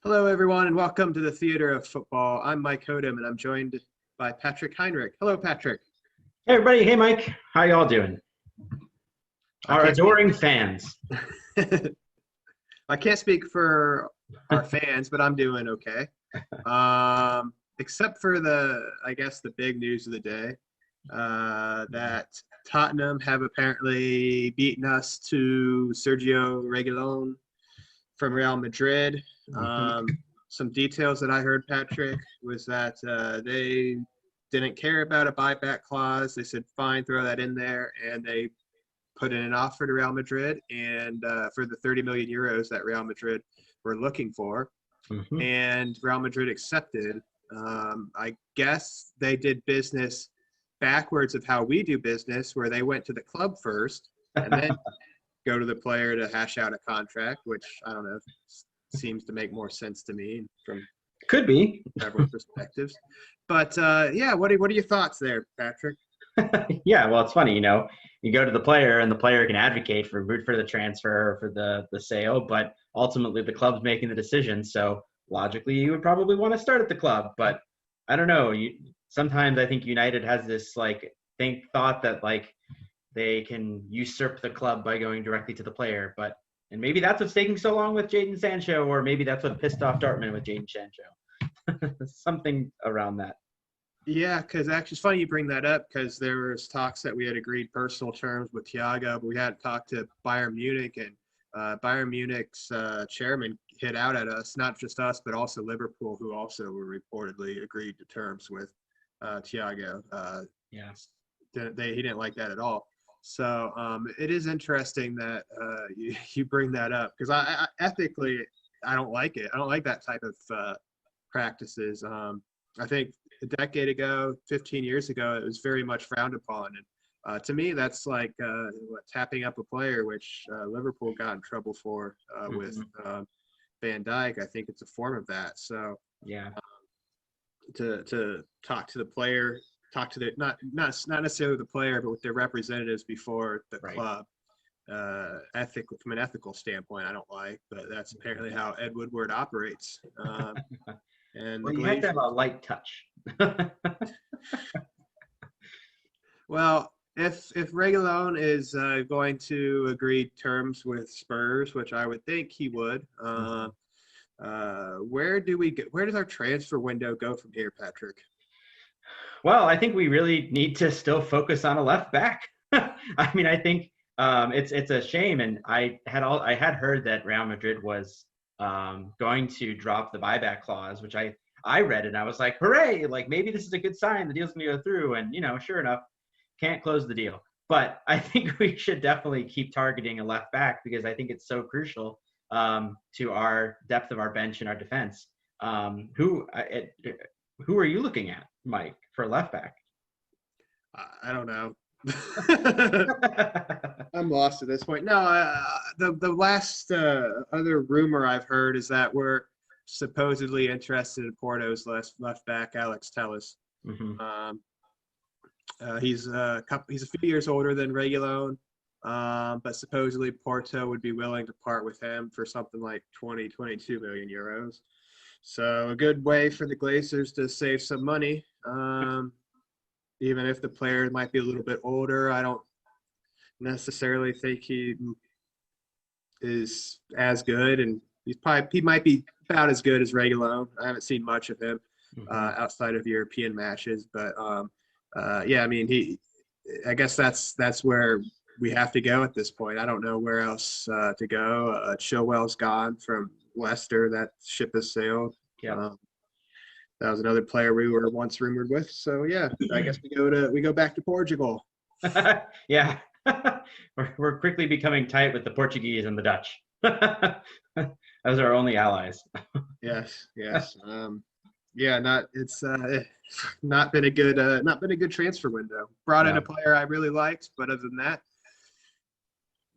Hello, everyone, and welcome to the Theater of Football. I'm Mike Hodem, and I'm joined by Patrick Heinrich. Hello, Patrick. Hey everybody, hey Mike, how y'all doing? I Our can't speak. adoring fans. I can't speak for our fans, but I'm doing okay. Except for I guess, the big news of the day that Tottenham have apparently beaten us to Sergio Reguilon from Real Madrid. Some details that I heard, Patrick, was that they didn't care about a buyback clause. They said, fine, throw that in there. And they put in an offer to Real Madrid and for the 30 million euros that Real Madrid were looking for. And Real Madrid accepted. I guess they did business backwards of how we do business, where they went to the club first and then go to the player to hash out a contract, which I don't know, seems to make more sense to me from Could be. several perspectives. But yeah, what are your thoughts there, Patrick? Yeah, well, it's funny, you go to the player and the player can advocate for root for the transfer or for the sale, but ultimately the club's making the decision. So logically, you would probably want to start at the club. But I don't know. Sometimes I think United has this thought that they can usurp the club by going directly to the player. And maybe that's what's taking so long with Jadon Sancho, or maybe that's what pissed off Dortmund with Jadon Sancho. Something around that. Yeah, because actually it's funny you bring that up, because there was talks that we had agreed personal terms with Thiago, but we hadn't talked to Bayern Munich, and Bayern Munich's chairman hit out at us, not just us, but also Liverpool, who also were reportedly agreed to terms with Thiago. Yeah. He didn't like that at all. So it is interesting that you bring that up, because I ethically, I don't like it. I don't like that type of practices. I think a decade ago, 15 years ago, it was very much frowned upon. And to me, that's like tapping up a player, which Liverpool got in trouble for with Van Dijk. I think it's a form of that. So yeah, to talk to the player, talk to the not necessarily the player, but with their representatives before the club. From an ethical standpoint, I don't like, but that's apparently how Ed Woodward operates. And well, you have to have a light touch. Well, if Reguilon is going to agree terms with Spurs, which I would think he would, where does our transfer window go from here, Patrick? Well, I think we really need to still focus on a left back. I mean, I think it's a shame, and I had heard that Real Madrid was going to drop the buyback clause, which I read and I was like, hooray! Like, maybe this is a good sign the deal's gonna go through. And sure enough, can't close the deal. But I think we should definitely keep targeting a left back, because I think it's so crucial to our depth of our bench and our defense. Who are you looking at, Mike, for left back? I don't know. I'm lost at this point. No, the last other rumor I've heard is that we're supposedly interested in Porto's left back, Alex Telles. He's a few years older than Reguilon, but supposedly Porto would be willing to part with him for something like 22 million euros. So a good way for the Glazers to save some money. Even if the player might be a little bit older, I don't necessarily think he is as good, and he might be about as good as Reguilon. I haven't seen much of him outside of European matches, but yeah, I mean, I guess that's where we have to go at this point. I don't know where else to go. Chilwell's gone from Leicester. That ship has sailed. Yeah. That was another player we were once rumored with. So yeah, I guess we go back to Portugal. Yeah. We're quickly becoming tight with the Portuguese and the Dutch. Those are our only allies. Yes. Yeah, it's not been a good transfer window. Brought in a player I really liked, but other than that,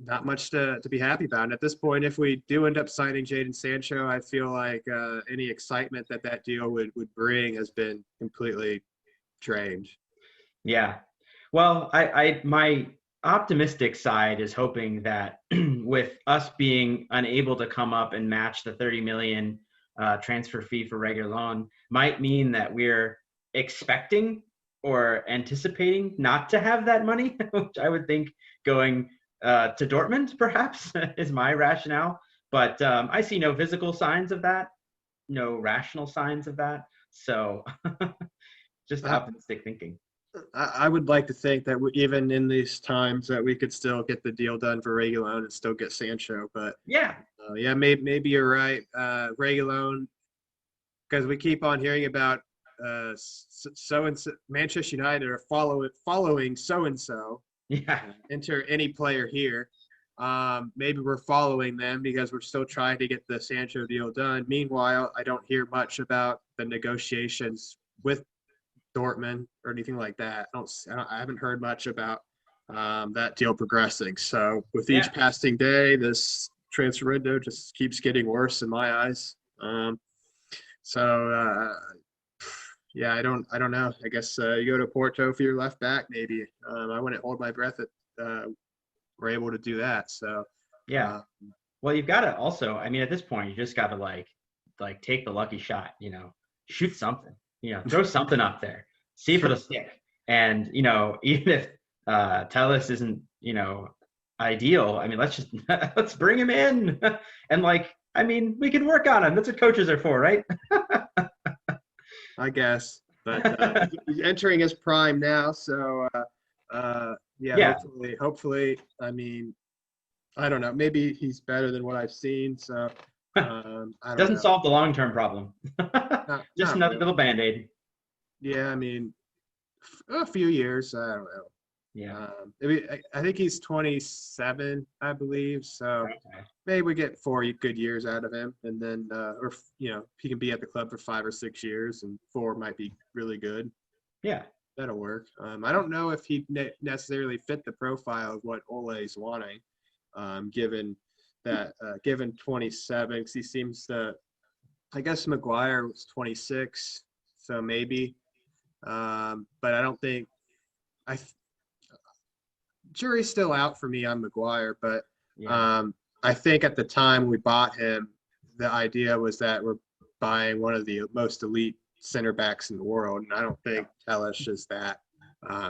not much to be happy about. And at this point, if we do end up signing Jadon Sancho, I feel like any excitement that deal would bring has been completely drained. Yeah. Well, my optimistic side is hoping that with us being unable to come up and match the 30 million transfer fee for Reguilon might mean that we're expecting or anticipating not to have that money, which I would think going to Dortmund perhaps is my rationale. But I see no physical signs of that, no rational signs of that. So just optimistic thinking. I would like to think that even in these times that we could still get the deal done for Reguilon and still get Sancho. But yeah, maybe you're right. Reguilon, because we keep on hearing about so and so. Manchester United are following so and so. Yeah. Enter any player here. Maybe we're following them because we're still trying to get the Sancho deal done. Meanwhile, I don't hear much about the negotiations with Dortmund or anything like that. I haven't heard much about that deal progressing. So with each passing day, this transfer window just keeps getting worse in my eyes. I don't know. I guess you go to Porto for your left back, maybe. I wouldn't hold my breath that we're able to do that. So well, you've got to also. I mean, at this point, you just got to like take the lucky shot. Shoot something. Throw something up there. See if it'll stick. And even if Telles isn't ideal, I mean, let's bring him in. And we can work on him. That's what coaches are for, right? I guess, but he's entering his prime now, so hopefully. I mean, I don't know. Maybe he's better than what I've seen. So I don't doesn't know. solve the long-term problem. Just another really. little Band-Aid. Yeah, I mean, a few years. I don't know. Yeah. I think he's 27, I believe. So maybe we get 4 good years out of him, and then, he can be at the club for 5 or 6 years, and 4 might be really good. Yeah, that'll work. I don't know if he necessarily fit the profile of what Ole is wanting, given 27, because he seems to. I guess Maguire was 26, so maybe, but I don't think. Jury's still out for me on Maguire, but I think at the time we bought him, the idea was that we're buying one of the most elite center backs in the world, and I don't think Telles is that.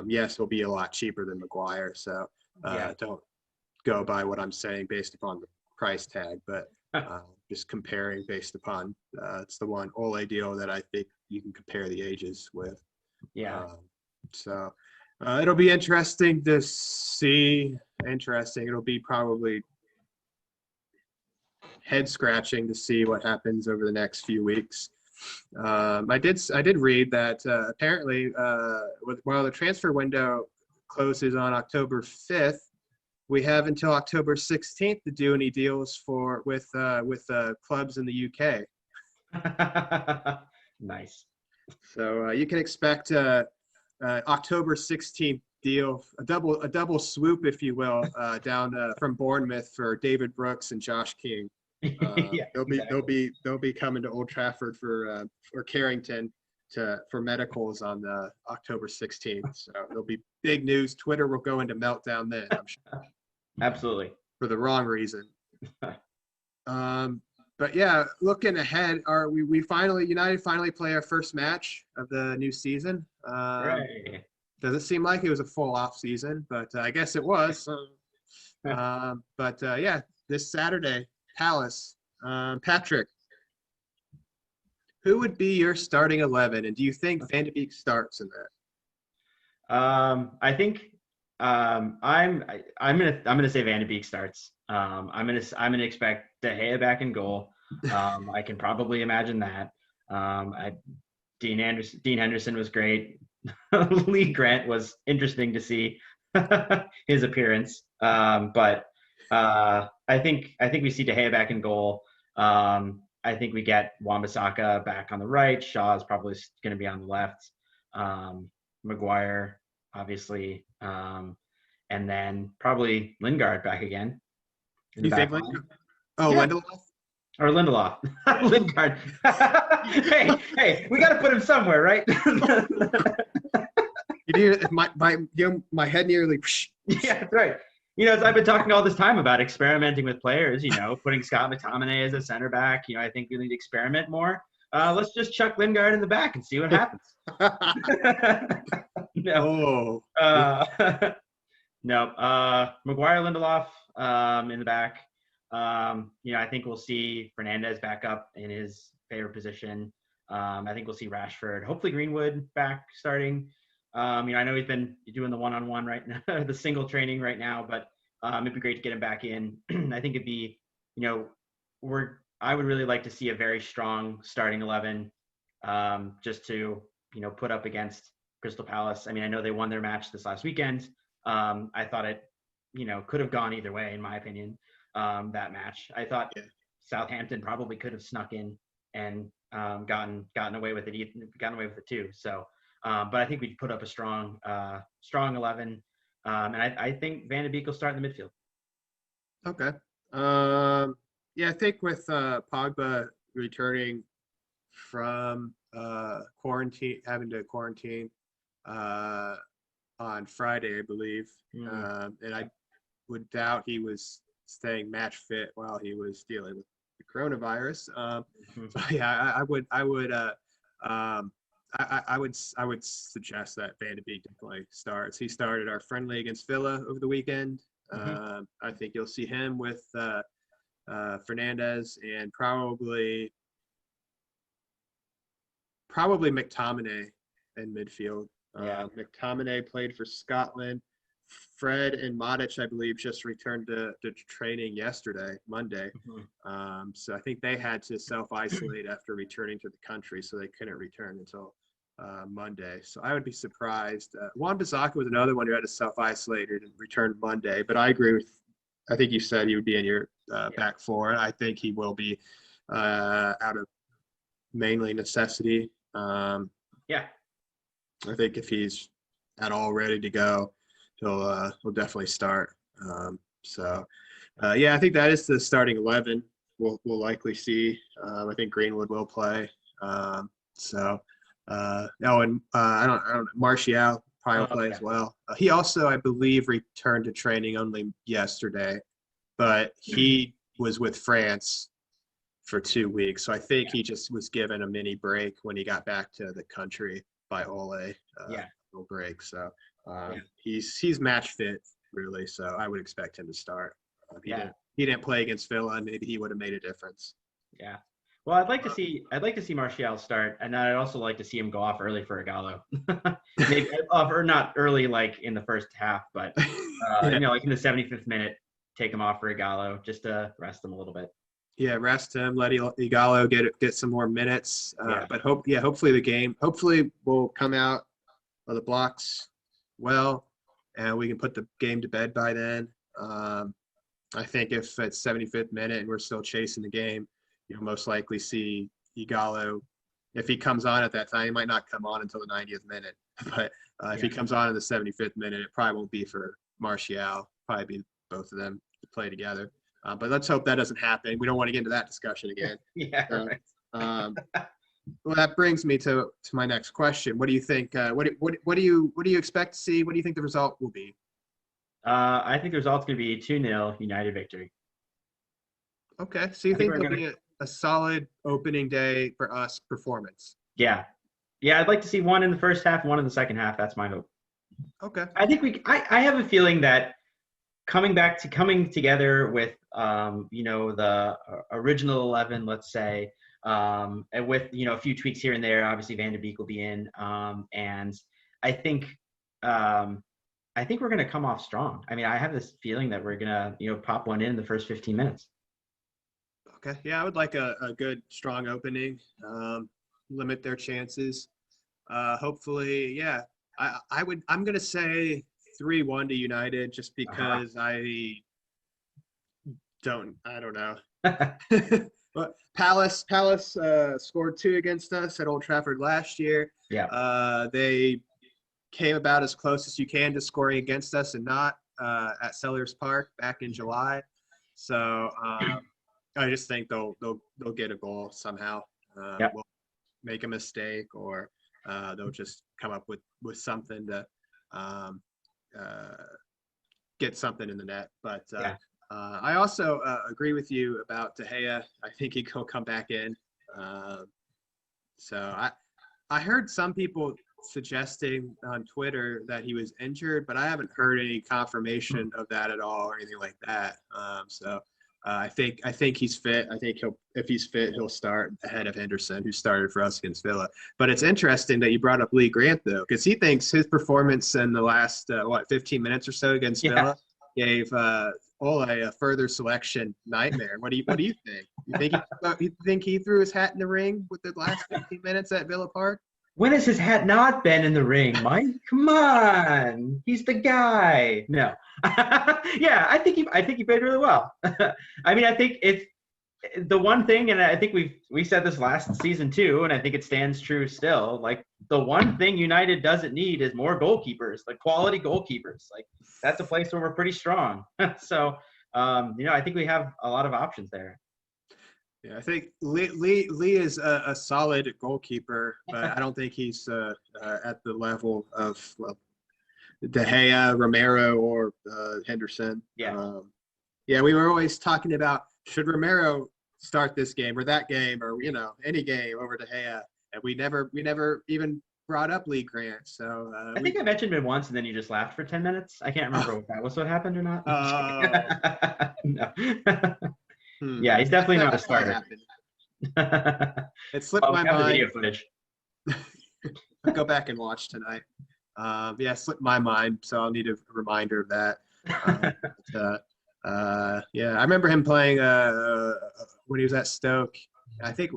Yes, he'll be a lot cheaper than Maguire, so don't go by what I'm saying based upon the price tag, but just comparing based upon it's the one Ole deal that I think you can compare the ages with. Yeah. So it'll be interesting to see. It'll be probably head scratching to see what happens over the next few weeks. I did read that apparently while the transfer window closes on October 5th, we have until October 16th to do any deals with clubs in the UK. Nice. So you can expect October 16th deal, a double swoop, if you will, down from Bournemouth for David Brooks and Josh King. They'll be coming to Old Trafford or Carrington for medicals on October 16th. So there'll be big news. Twitter will go into meltdown then, I'm sure. Absolutely. For the wrong reason. But yeah, looking ahead, United finally play our first match of the new season. Right. Doesn't seem like it was a full off season, but I guess it was. This Saturday, Palace. Patrick, who would be your starting 11, and do you think Van de Beek starts in that? I think I'm gonna say Van de Beek starts. I'm gonna expect De Gea back in goal. I can probably imagine that. Dean Henderson was great. Lee Grant was interesting to see his appearance. But I think we see De Gea back in goal. I think we get Wan-Bissaka back on the right. Shaw is probably going to be on the left. Maguire, obviously, and then probably Lingard back again. You think Lingard? Oh, yeah. Lindelof? Or Lindelof. Lingard. hey, we got to put him somewhere, right? My head nearly. Yeah, that's right. As I've been talking all this time about experimenting with players, putting Scott McTominay as a center back, I think we need to experiment more. Let's just chuck Lingard in the back and see what happens. No. Oh. No. Maguire, Lindelof in the back. I think we'll see Fernandez back up in his favorite position. I think we'll see Rashford, hopefully Greenwood back starting. I know he's been doing the one-on-one right now, the single training right now, but it'd be great to get him back in. I think it'd be, I would really like to see a very strong starting 11, just to, put up against Crystal Palace. I mean, I know they won their match this last weekend. I thought it, could have gone either way, in my opinion, that match. I thought Southampton probably could have snuck in and gotten away with it too. So, but I think we'd put up a strong 11, and I think Van de Beek will start in the midfield. Okay. I think with Pogba returning from having to quarantine on Friday, I believe, and I would doubt he was staying match fit while he was dealing with the coronavirus. So yeah, I would suggest that Van de Beek definitely starts. He started our friendly against Villa over the weekend. I think you'll see him with Fernandez and probably McTominay in midfield. McTominay played for Scotland. Fred and Modic, I believe, just returned to training yesterday, Monday. So I think they had to self-isolate after returning to the country, so they couldn't return until Monday. So I would be surprised. Wan-Bissaka was another one who had to self-isolate and return Monday. But I agree with, I think you said he would be in your back four. I think he will be out of mainly necessity. I think if he's at all ready to go, he'll definitely start. I think that is the starting 11. We'll likely see. I think Greenwood will play. I don't Martial probably will play as well. He also, I believe, returned to training only yesterday, but he was with France for 2 weeks. So I think he just was given a mini break when he got back to the country by Ole. Little break. So he's match fit really. So I would expect him to start. He didn't play against Villa, and maybe he would have made a difference. Yeah. Well, I'd like to see Martial start, and I'd also like to see him go off early for Reguilon. Maybe or not early like in the first half, but like in the 75th minute, take him off for Reguilon just to rest him a little bit. Yeah, rest him, let Reguilon get some more minutes. But hopefully the game will come out of the blocks well, and we can put the game to bed by then. I think if it's 75th minute and we're still chasing the game, you'll most likely see Reguilon. If he comes on at that time, he might not come on until the 90th minute. But if he comes on in the 75th minute, it probably won't be for Martial. Probably be both of them to play together. But let's hope that doesn't happen. We don't want to get into that discussion again. Right. Well, that brings me to my next question. What do you think? What do you expect to see? What do you think the result will be? I think the result's going to be 2-0 United victory. Okay, so you think it'll be a solid opening day for us performance? Yeah, I'd like to see one in the first half, one in the second half. That's my hope. Okay. I think I have a feeling that coming together with the original 11, let's say, and with a few tweaks here and there. Obviously, Van de Beek will be in, and I think we're going to come off strong. I mean, I have this feeling that we're going to pop one in the first 15 minutes. Okay. Yeah, I would like a good, strong opening. Limit their chances. Hopefully, yeah. I'm going to say 3-1 to United just because I don't know. But Palace scored 2 against us at Old Trafford last year. They came about as close as you can to scoring against us and not at Sellers Park back in July. So I just think they'll get a goal somehow. We'll make a mistake, or they'll just come up with something to get something in the net. But Yeah. I also agree with you about De Gea. I think he'll come back in. Um, so I heard some people suggesting on Twitter that he was injured, but I haven't heard any confirmation of that at all or anything like that. I think he's fit. I think if he's fit, he'll start ahead of Henderson, who started for us against Villa. But it's interesting that you brought up Lee Grant though, because he thinks his performance in the last 15 minutes or so against Yeah. Villa gave Ole a further selection nightmare. What do you think? You think he threw his hat in the ring with the last 15 minutes at Villa Park? When has his hat not been in the ring, Mike? Come on, he's the guy. No, yeah, I think he played really well. I mean, I think it's the one thing, and I think we said this last season too, and I think it stands true still. Like the one thing United doesn't need is more goalkeepers, like quality goalkeepers. Like that's a place where we're pretty strong. So, I think we have a lot of options there. Yeah, I think Lee is a solid goalkeeper, but I don't think he's at the level of De Gea, Romero, or Henderson. Yeah. Yeah, we were always talking about should Romero start this game or that game or any game over De Gea, and we never even brought up Lee Grant. So I think I mentioned it once, and then you just laughed for 10 minutes. I can't remember if that was what happened or not. No. Yeah, he's definitely not a starter. It slipped my We have the mind. video footage. I'll go back and watch tonight. Yeah, it slipped my mind, so I'll need a reminder of that. Yeah, I remember him playing when he was at Stoke. I think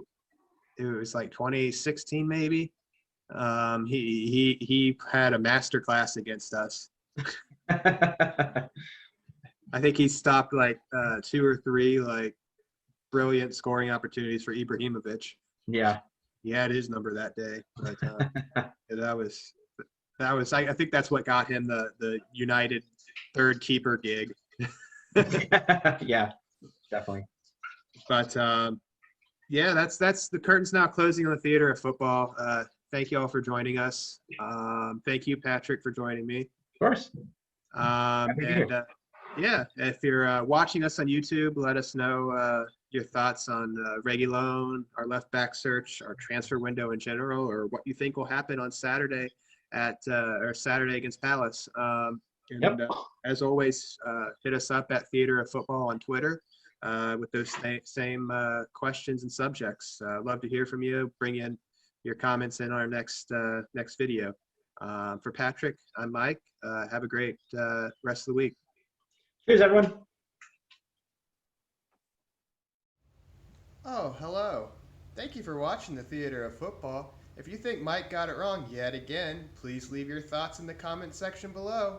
it was like 2016, maybe. He had a master class against us. I think he stopped like 2 or 3 like brilliant scoring opportunities for Ibrahimovic. Yeah. He had his number that day, but that was I think that's what got him the United third keeper gig. Yeah, definitely. But yeah, that's the curtain's now closing on the theater of football. Thank you all for joining us. Thank you, Patrick, for joining me. Of course. Yeah, if you're watching us on YouTube, let us know your thoughts on Reguilon, our left back search, our transfer window in general, or what you think will happen on Saturday Saturday against Palace. As always, hit us up at Theater of Football on Twitter with those same questions and subjects. Love to hear from you. Bring in your comments in our next video. For Patrick, I'm Mike. Have a great rest of the week. Cheers, everyone. Oh, hello. Thank you for watching the Theater of Football. If you think Mike got it wrong yet again, please leave your thoughts in the comment section below.